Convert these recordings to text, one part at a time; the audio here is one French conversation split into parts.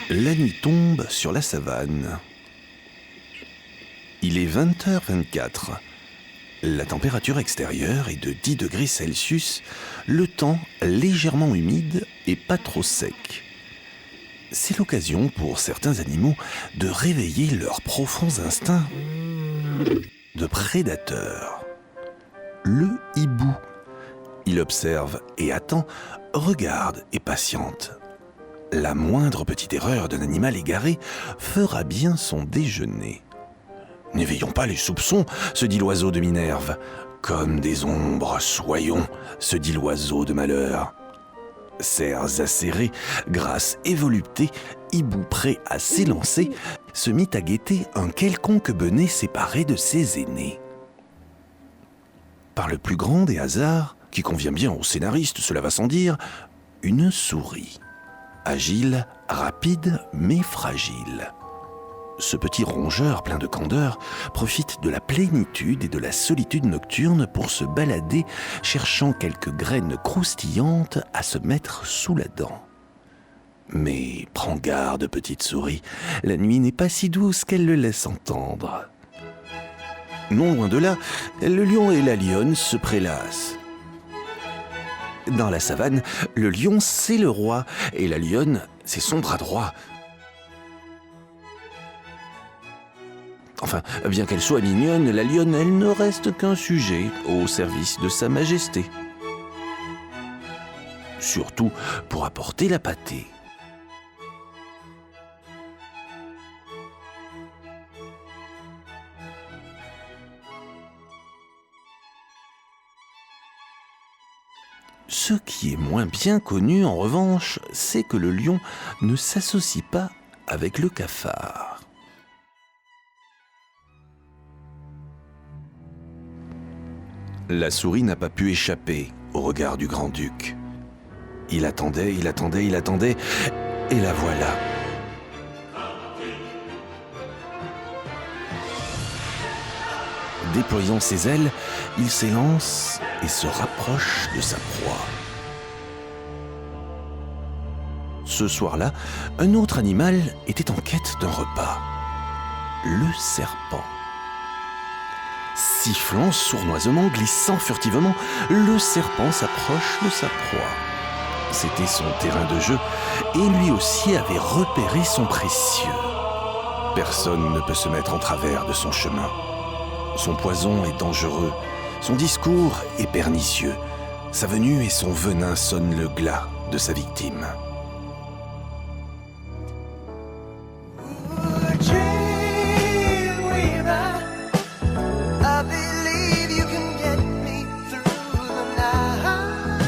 La nuit tombe sur la savane. Il est 20h24. La température extérieure est de 10 degrés Celsius, le temps légèrement humide et pas trop sec. C'est l'occasion pour certains animaux de réveiller leurs profonds instincts de prédateurs. Le hibou. Il observe et attend, regarde et patiente. La moindre petite erreur d'un animal égaré fera bien son déjeuner. « N'éveillons pas les soupçons », se dit l'oiseau de Minerve. « Comme des ombres, soyons », se dit l'oiseau de Malheur. Serres acérées, grâce et volupté, hibou prêt à s'élancer, se mit à guetter un quelconque benet séparé de ses aînés. Par le plus grand des hasards, qui convient bien au scénariste, cela va sans dire, une souris. Agile, rapide, mais fragile. Ce petit rongeur plein de candeur profite de la plénitude et de la solitude nocturne pour se balader, cherchant quelques graines croustillantes à se mettre sous la dent. Mais prends garde, petite souris, la nuit n'est pas si douce qu'elle le laisse entendre. Non loin de là, le lion et la lionne se prélassent. Dans la savane, le lion, c'est le roi, et la lionne, c'est son bras droit. Enfin, bien qu'elle soit mignonne, la lionne, elle ne reste qu'un sujet au service de sa majesté. Surtout pour apporter la pâtée. Ce qui est moins bien connu, en revanche, c'est que le lion ne s'associe pas avec le cafard. La souris n'a pas pu échapper au regard du grand-duc. Il attendait, et la voilà. Déployant ses ailes, il s'élance et se rapproche de sa proie. Ce soir-là, un autre animal était en quête d'un repas. Le serpent. Sifflant sournoisement, glissant furtivement, le serpent s'approche de sa proie. C'était son terrain de jeu, et lui aussi avait repéré son précieux. Personne ne peut se mettre en travers de son chemin. Son poison est dangereux, son discours est pernicieux, sa venue et son venin sonnent le glas de sa victime.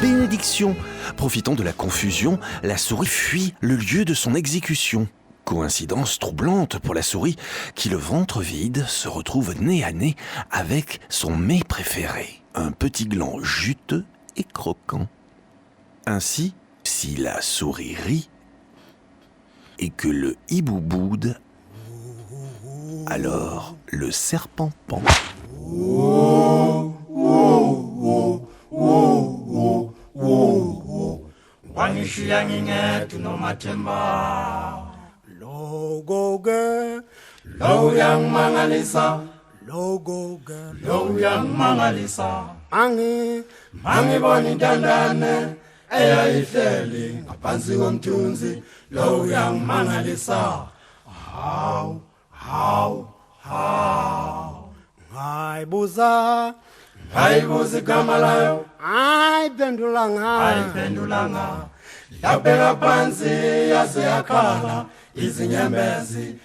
Bénédiction! Profitant de la confusion, la souris fuit le lieu de son exécution. Coïncidence troublante pour la souris qui, le ventre vide, se retrouve nez à nez avec son mets préféré, un petit gland juteux et croquant. Ainsi, si la souris rit et que le hibou boude, alors le serpent pend. Logoge, lo yang mangalisa, logoge, lo yang mangalisa. Mangi boni dandane, eya ihleli ngaphansi komthunzi, lo yang mangalisa. Haw. Hayibuza igama layo, ayiphendulanga. Yabheka phansi yaze yakhala izinyembezi.